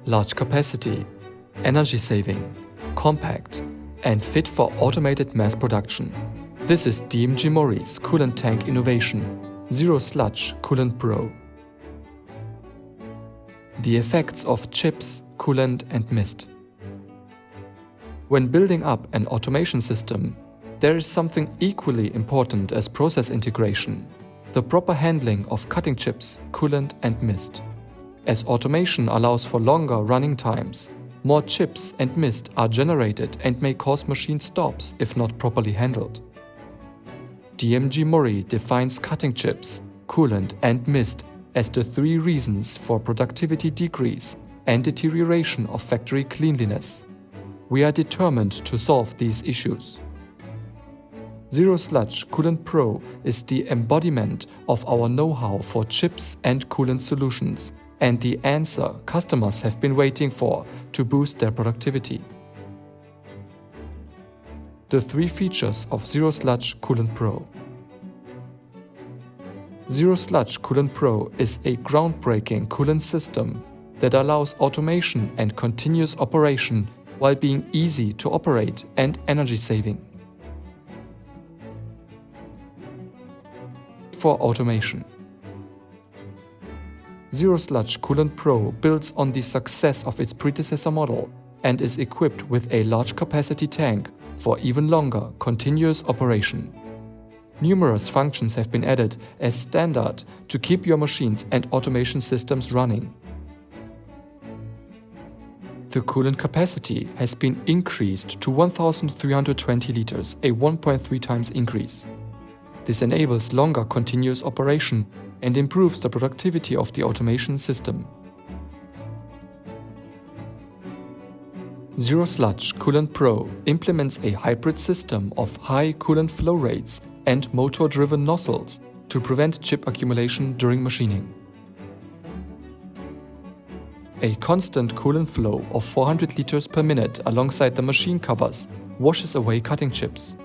Large capacity, energy saving, compact, and fit for automated mass production. This is DMG MORI's coolant tank innovation, zero-sludgeCOOLANT Pro. The effects of chips, coolant and mist. When building up an automation system, there is something equally important as process integration: the proper handling of cutting chips, coolant and mist. As automation allows for longer running times, more chips and mist are generated and may cause machine stops if not properly handled. DMG MORI defines cutting chips, coolant and mist as the 3 reasons for productivity decrease and deterioration of factory cleanliness. We are determined to solve these issues. zero-sludgeCOOLANT Pro is the embodiment of our know-how for chips and coolant solutions and the answer customers have been waiting for to boost their productivity. The 3 features of zero-sludgeCOOLANT Pro. zero-sludgeCOOLANT Pro is a groundbreaking coolant system that allows automation and continuous operation while being easy to operate and energy saving. For automation. zero-sludgeCOOLANT Pro builds on the success of its predecessor model and is equipped with a large capacity tank for even longer continuous operation. Numerous functions have been added as standard to keep your machines and automation systems running. The coolant capacity has been increased to 1,320 liters, a 1.3 times increase. This enables longer continuous operation and improves the productivity of the automation system. zero-sludgeCOOLANT Pro implements a hybrid system of high coolant flow rates and motor-driven nozzles to prevent chip accumulation during machining. A constant coolant flow of 400 liters per minute alongside the machine covers washes away cutting chips.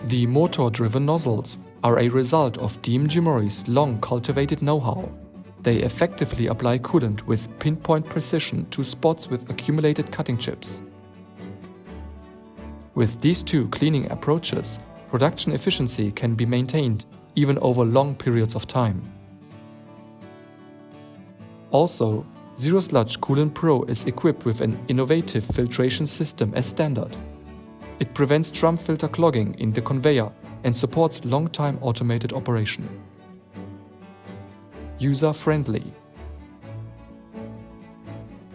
The motor-driven nozzles are a result of DMG MORI's long-cultivated know-how. They effectively apply coolant with pinpoint precision to spots with accumulated cutting chips. With these 2 cleaning approaches, production efficiency can be maintained even over long periods of time. Also, zero-sludgeCOOLANT Pro is equipped with an innovative filtration system as standard. It prevents drum filter clogging in the conveyor and supports long-time automated operation. User-friendly.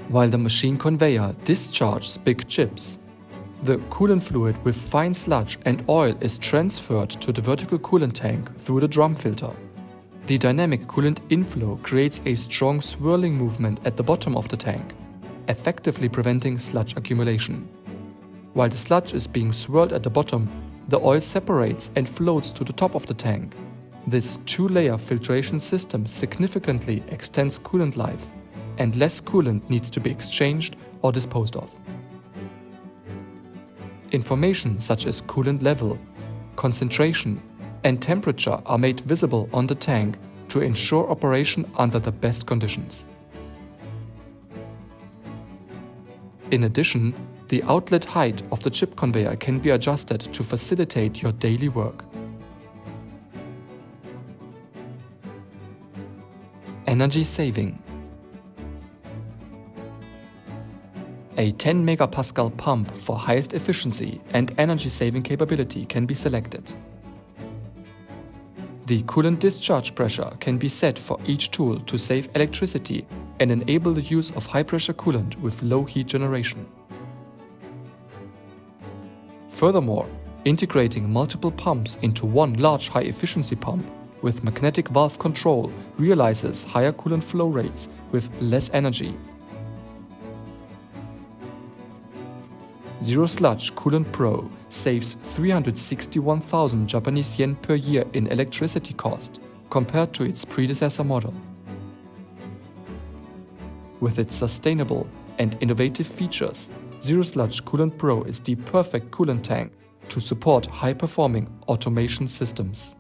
While the machine conveyor discharges big chips, the coolant fluid with fine sludge and oil is transferred to the vertical coolant tank through the drum filter. The dynamic coolant inflow creates a strong swirling movement at the bottom of the tank, effectively preventing sludge accumulation. While the sludge is being swirled at the bottom, the oil separates and floats to the top of the tank. This 2-layer filtration system significantly extends coolant life, and less coolant needs to be exchanged or disposed of. Information such as coolant level, concentration, and temperature are made visible on the tank to ensure operation under the best conditions. In addition, the outlet height of the chip conveyor can be adjusted to facilitate your daily work. Energy saving. A 10 megapascal pump for highest efficiency and energy saving capability can be selected. The coolant discharge pressure can be set for each tool to save electricity and enable the use of high-pressure coolant with low heat generation. Furthermore, integrating multiple pumps into one large high-efficiency pump with magnetic valve control realizes higher coolant flow rates with less energy. zero-sludgeCOOLANT Pro saves 361,000 Japanese yen per year in electricity cost compared to its predecessor model. With its sustainable and innovative features, zero-sludgeCOOLANT Pro is the perfect coolant tank to support high-performing automation systems.